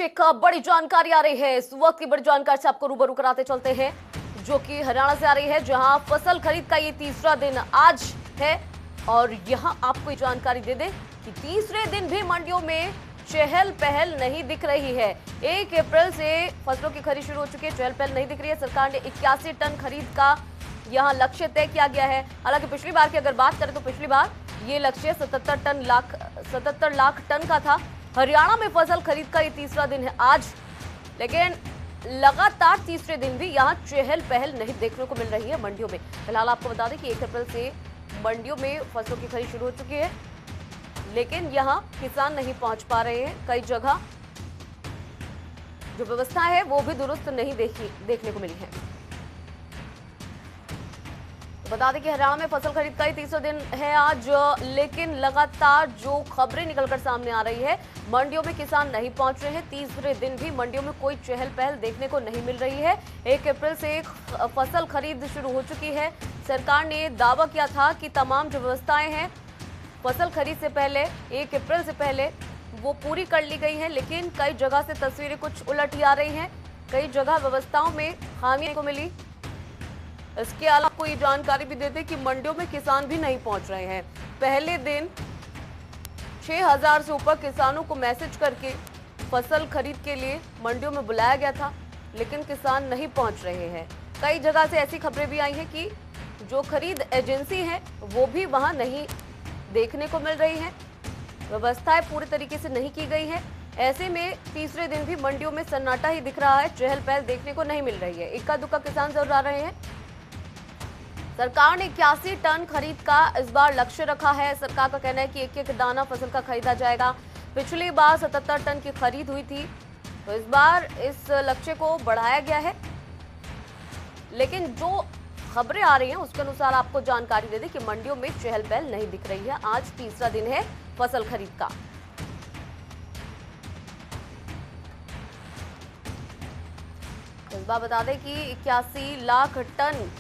बीच एक बड़ी जानकारी आ रही है। इस वक्त की बड़ी जानकारी से आपको रूबरू कराते चलते हैं, जो कि हरियाणा से आ रही है, जहां फसल खरीद का ये तीसरा दिन आज है। और यहां आपको ये जानकारी दे दें कि तीसरे दिन भी मंडियों में चहल पहल नहीं दिख रही है। 1 अप्रैल से फसलों की खरीद शुरू हो चुकी है, चहल पहल नहीं दिख रही है। सरकार ने 81 टन खरीद का यहाँ लक्ष्य तय किया गया है। हालांकि पिछली बार की अगर बात करें तो पिछली बार ये लक्ष्य 77 लाख टन का था। हरियाणा में फसल खरीद का ये तीसरा दिन है आज, लेकिन लगातार तीसरे दिन भी यहाँ चहल पहल नहीं देखने को मिल रही है मंडियों में। फिलहाल आपको बता दें कि 1 अप्रैल से मंडियों में फसलों की खरीद शुरू हो चुकी है, लेकिन यहाँ किसान नहीं पहुंच पा रहे हैं। कई जगह जो व्यवस्था है वो भी दुरुस्त नहीं देखने को मिली है। बता दें कि हरियाणा में फसल खरीद का ही तीसरा दिन है आज, लेकिन लगातार जो खबरें निकलकर सामने आ रही है, मंडियों में किसान नहीं पहुंच रहे हैं। तीसरे दिन भी मंडियों में कोई चहल पहल देखने को नहीं मिल रही है। 1 अप्रैल से फसल खरीद शुरू हो चुकी है। सरकार ने दावा किया था कि तमाम जो व्यवस्थाएं हैं फसल खरीद से पहले 1 अप्रैल से पहले वो पूरी कर ली गई है, लेकिन कई जगह से तस्वीरें कुछ उलट ही आ रही हैं। कई जगह व्यवस्थाओं में खामियां को मिली। इसके अलावा आपको ये जानकारी भी देते कि मंडियों में किसान भी नहीं पहुंच रहे हैं। पहले दिन 6000 से ऊपर किसानों को मैसेज करके फसल खरीद के लिए मंडियों में बुलाया गया था, लेकिन किसान नहीं पहुंच रहे हैं। कई जगह से ऐसी खबरें भी आई हैं कि जो खरीद एजेंसी है वो भी वहां नहीं देखने को मिल रही है। व्यवस्थाएं पूरी तरीके से नहीं की गई है। ऐसे में तीसरे दिन भी मंडियों में सन्नाटा ही दिख रहा है, चहल पहल देखने को नहीं मिल रही है। इक्का दुक्का किसान जरूर आ रहे हैं। सरकार ने 81 टन खरीद का इस बार लक्ष्य रखा है। सरकार का कहना है कि एक एक दाना फसल का खरीदा जाएगा। पिछली बार 77 टन की खरीद हुई थी, तो इस बार इस लक्ष्य को बढ़ाया गया है। लेकिन जो खबरें आ रही हैं उसके अनुसार आपको जानकारी दे दें कि मंडियों में चहल पहल नहीं दिख रही है। आज तीसरा दिन है फसल खरीद का। इस बार बता दें कि 81 लाख टन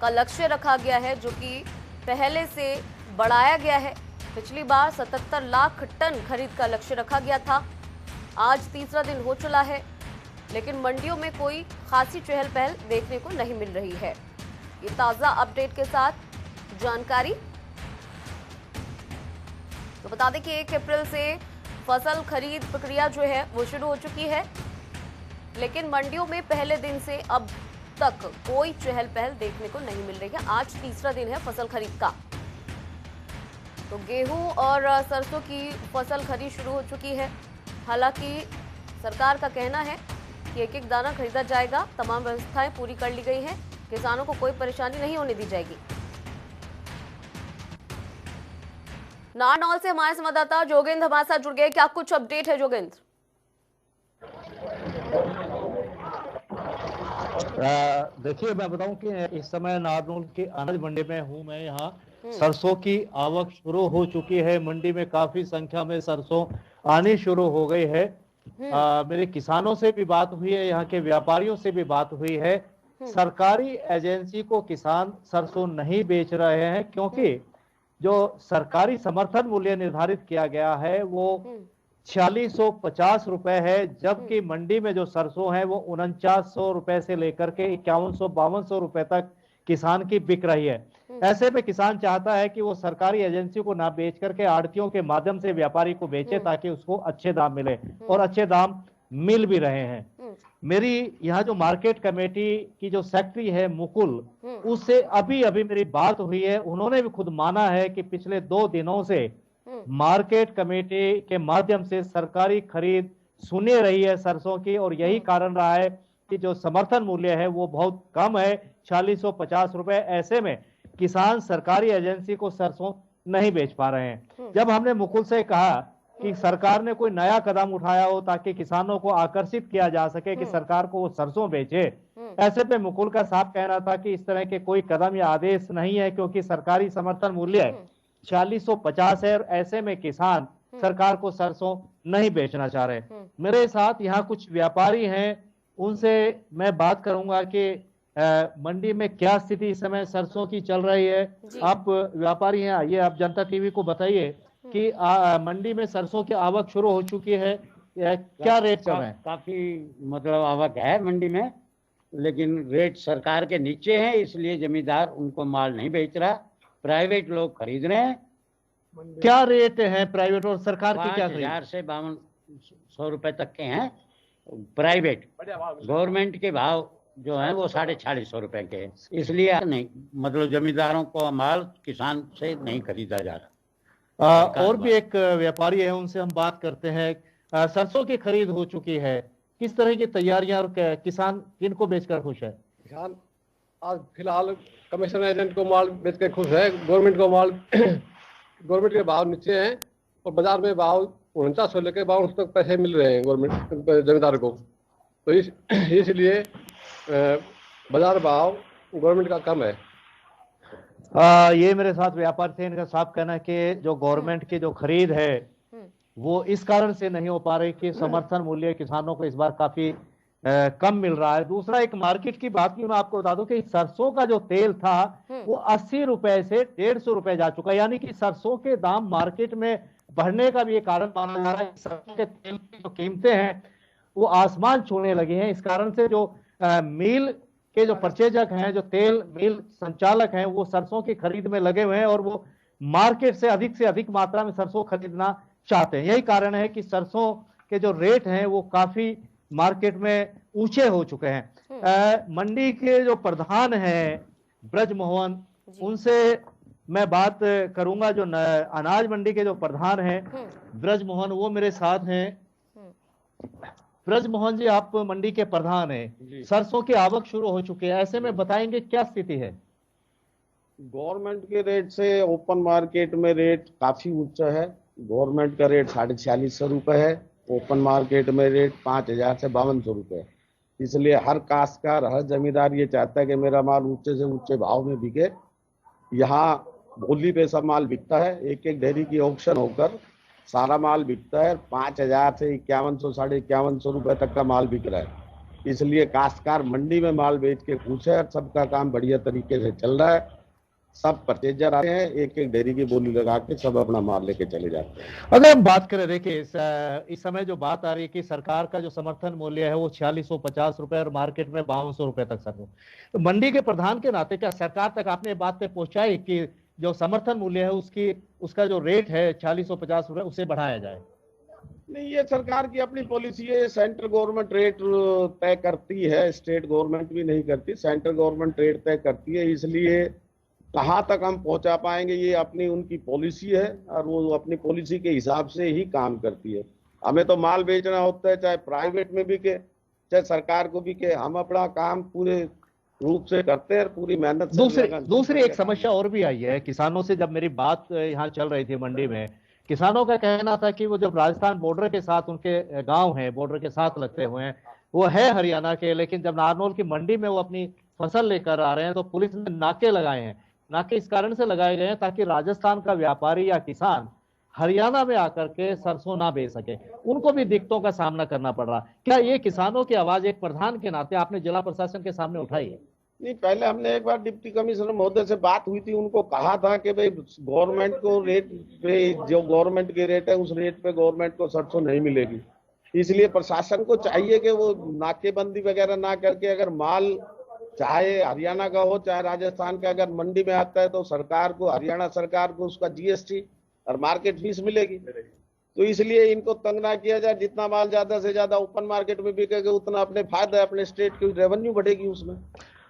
का लक्ष्य रखा गया है, जो कि पहले से बढ़ाया गया है। पिछली बार 77 लाख टन खरीद का लक्ष्य रखा गया था। आज तीसरा दिन हो चला है, लेकिन मंडियों में कोई खासी चहल पहल देखने को नहीं मिल रही है। ये ताजा अपडेट के साथ जानकारी। तो बता दें कि 1 अप्रैल से फसल खरीद प्रक्रिया जो है वो शुरू हो चुकी है, लेकिन मंडियों में पहले दिन से अब तक कोई चहल पहल देखने को नहीं मिल रही है। आज तीसरा दिन है फसल खरीद का। तो गेहूं और सरसों की फसल खरीद शुरू हो चुकी है। हालांकि सरकार का कहना है कि एक एक दाना खरीदा जाएगा। तमाम व्यवस्थाएं पूरी कर ली गई हैं। किसानों को कोई परेशानी नहीं होने दी जाएगी। नारनौल से हमारे संवाददाता जोगेंद्र हमारे साथ जुड़ गए। क्या कुछ अपडेट है जोगेंद्र? देखिए, मैं बताऊं कि इस समय नारनौल के अनाज मंडी में हूं मैं। यहाँ सरसों की आवक शुरू हो चुकी है। मंडी में काफी संख्या में सरसों आनी शुरू हो गई है। मेरे किसानों से भी बात हुई है, यहाँ के व्यापारियों से भी बात हुई है। सरकारी एजेंसी को किसान सरसों नहीं बेच रहे हैं, क्योंकि जो सरकारी समर्थन मूल्य निर्धारित किया गया है वो 4650 रुपए है, जबकि मंडी में जो सरसों है वो 4900 रुपए से लेकर के 5100-5200 रुपए तक किसान की बिक रही है। ऐसे में किसान चाहता है कि वो सरकारी एजेंसी को ना बेच करके आड़तियों के माध्यम से व्यापारी को बेचे, ताकि उसको अच्छे दाम मिले, और अच्छे दाम मिल भी रहे हैं। मेरी यहाँ जो मार्केट कमेटी की जो सेक्रेटरी है मुकुल, उससे अभी अभी मेरी बात हुई है। उन्होंने भी खुद माना है कि पिछले 2 दिनों से मार्केट कमेटी के माध्यम से सरकारी खरीद सुनी रही है सरसों की, और यही कारण रहा है कि जो समर्थन मूल्य है वो बहुत कम है, 4650 रुपए। ऐसे में किसान सरकारी एजेंसी को सरसों नहीं बेच पा रहे हैं। जब हमने मुकुल से कहा कि सरकार ने कोई नया कदम उठाया हो ताकि किसानों को आकर्षित किया जा सके कि सरकार को वो सरसों बेचे, ऐसे पे मुकुल का साफ कहना था कि इस तरह के कोई कदम या आदेश नहीं है, क्योंकि सरकारी समर्थन मूल्य 4650 है, और ऐसे में किसान सरकार को सरसों नहीं बेचना चाह रहे। मेरे साथ यहाँ कुछ व्यापारी हैं, उनसे मैं बात करूंगा कि मंडी में क्या स्थिति इस समय सरसों की चल रही है। आप व्यापारी हैं, आइए आप जनता टीवी को बताइए कि मंडी में सरसों की आवक शुरू हो चुकी है, क्या रेट कम है? काफी मतलब आवक है मंडी में, लेकिन रेट सरकार के नीचे है, इसलिए जमींदार उनको माल नहीं बेच रहा, प्राइवेट लोग खरीद रहे हैं। क्या रेट है प्राइवेट और सरकार की क्या 5,000 से 5200 रुपए तक के हैं प्राइवेट। गवर्नमेंट के भाव जो है वो 450 रुपए के हैं, इसलिए नहीं मतलब जमींदारों को माल किसान से नहीं खरीदा जा रहा। और भी एक व्यापारी है, उनसे हम बात करते हैं। सरसों की खरीद हो चुकी है, किस तरह की तैयारियां और किसान किनको बेचकर खुश है? किसान आज फिलहाल कमीशन एजेंट को माल बेच के खुश है। गवर्नमेंट को माल गवर्नमेंट के भाव नीचे हैं और बाजार में भाव 49 से लेकर 52 तक पैसे मिल रहे हैं गवर्नमेंट जमींदार को। तो इसलिए बाजार भाव गवर्नमेंट का कम है। ये मेरे साथ व्यापारी थे, इनका साफ कहना है कि जो गवर्नमेंट की जो खरीद है वो इस कारण से नहीं हो पा रही कि समर्थन मूल्य किसानों को इस बार काफी कम मिल रहा है। दूसरा, एक मार्केट की बात की मैं आपको बता दूं कि सरसों का जो तेल था वो 80 रुपए से 150 रुपए जा चुका है, यानी कि सरसों के दाम मार्केट में बढ़ने का भी एक कारण माना जा रहा है। सरसों के तेल की जो कीमतें हैं वो आसमान छूने लगी हैं। इस कारण से जो मिल के जो परचेजक हैं, जो तेल मिल संचालक हैं, वो सरसों की खरीद में लगे हुए हैं और वो मार्केट से अधिक मात्रा में सरसों खरीदना चाहते हैं। यही कारण है कि सरसों के जो रेट हैं वो काफी मार्केट में ऊंचे हो चुके हैं। मंडी के जो प्रधान हैं ब्रजमोहन, उनसे मैं बात करूंगा। जो अनाज मंडी के जो प्रधान हैं ब्रजमोहन, वो मेरे साथ हैं। ब्रजमोहन जी, आप मंडी के प्रधान हैं, सरसों की आवक शुरू हो चुकी है, ऐसे में बताएंगे क्या स्थिति है? गवर्नमेंट के रेट से ओपन मार्केट में रेट काफी ऊंचा है। गवर्नमेंट का रेट 4650 रुपए है, ओपन मार्केट में रेट 5000 से 5200 रुपए। इसलिए हर काश्तकार, हर जमींदार ये चाहता है कि मेरा माल ऊंचे से ऊंचे भाव में बिके। यहाँ बोली पे सब माल बिकता है, एक एक ढेरी की ऑक्शन होकर सारा माल बिकता है। 5000 से 5100 5150 रुपए तक का माल बिक रहा है। इसलिए काश्तकार मंडी में माल बेच के खुश है। सबका काम बढ़िया तरीके से चल रहा है। सब परचेजर आते हैं, एक एक डेयरी की बोली लगा के सब अपना माल लेके चले जाते हैं। अगर हम बात करें, देखिए इस समय जो बात आ रही है कि सरकार का जो समर्थन मूल्य है वो 4650 रुपए और मार्केट में 5200 रुपए तक सर। तो मंडी के प्रधान के नाते क्या सरकार तक आपने बात पे पहुंचाई कि जो समर्थन मूल्य है उसका जो रेट है 4650 रुपए उसे बढ़ाया जाए? नहीं, ये सरकार की अपनी पॉलिसी है। सेंट्रल गवर्नमेंट रेट तय करती है, स्टेट गवर्नमेंट भी नहीं करती, सेंट्रल गवर्नमेंट रेट तय करती है। इसलिए कहाँ तक हम पहुंचा पाएंगे ये अपनी उनकी पॉलिसी है और वो अपनी पॉलिसी के हिसाब से ही काम करती है। हमें तो माल बेचना होता है, चाहे प्राइवेट में बिके चाहे सरकार को बिके। हम अपना काम पूरे रूप से करते हैं, पूरी मेहनत से। दूसरी एक समस्या और भी आई है किसानों से। जब मेरी बात यहाँ चल रही थी मंडी में, किसानों का कहना था कि वो जब राजस्थान बॉर्डर के साथ, उनके गांव हैं बॉर्डर के साथ लगते हुए हैं, वो है हरियाणा के, लेकिन जब नारनौल की मंडी में वो अपनी फसल लेकर आ रहे हैं तो पुलिस ने नाके लगाए हैं। नाके इस कारण से लगाए गए हैं ताकि राजस्थान का व्यापारी या किसान हरियाणा में आकर के सरसों ना बेच सके। उनको भी दिक्कतों का सामना करना पड़ रहा। क्या ये किसानों की आवाज एक प्रधान के नाते आपने जिला प्रशासन के सामने उठाई है? नहीं, पहले हमने एक बार डिप्टी कमिश्नर महोदय से बात हुई थी। उनको कहा था कि भाई गवर्नमेंट को रेट पे, जो गवर्नमेंट के रेट है उस रेट पे गवर्नमेंट को सरसों नहीं मिलेगी। इसलिए प्रशासन को चाहिए कि वो नाकेबंदी वगैरह ना करके, अगर माल चाहे हरियाणा का हो चाहे राजस्थान का अगर मंडी में आता है तो सरकार को, हरियाणा सरकार को उसका जीएसटी और मार्केट फीस मिलेगी। तो इसलिए इनको तंग ना किया जाए। जितना माल ज्यादा से ज्यादा ओपन मार्केट में बिकेगा उतना अपने फायदा है, अपने स्टेट की रेवेन्यू बढ़ेगी उसमें।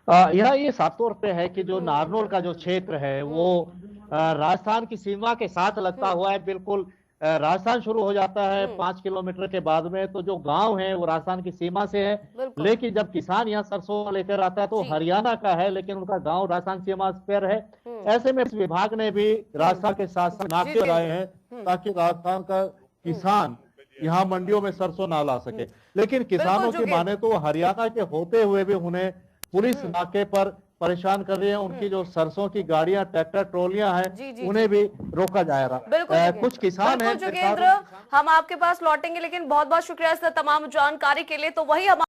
यह ये साफ तौर पे है कि जो नारनौल का जो क्षेत्र है वो राजस्थान की सीमा के साथ लगता हुआ है। बिल्कुल राजस्थान शुरू हो जाता है 5 किलोमीटर के बाद में, तो जो गांव है वो राजस्थान की सीमा से है। लेकिन जब किसान यहाँ सरसों लेकर आता है तो हरियाणा का है, लेकिन उनका गांव राजस्थान सीमा पर है। ऐसे में इस विभाग ने भी राजस्थान के साथ नाके लगाए हैं ताकि राजस्थान का किसान यहाँ मंडियों में सरसों ना ला सके। लेकिन किसानों की माने तो हरियाणा के होते हुए भी उन्हें पुलिस नाके पर परेशान कर रही है। उनकी जो सरसों की गाड़ियां, ट्रैक्टर, ट्रॉलियां हैं, उन्हें भी रोका जा रहा है। कुछ किसान हैं। जोगेंद्र, हम आपके पास लौटेंगे, लेकिन बहुत बहुत शुक्रिया इस तमाम जानकारी के लिए। तो वही हम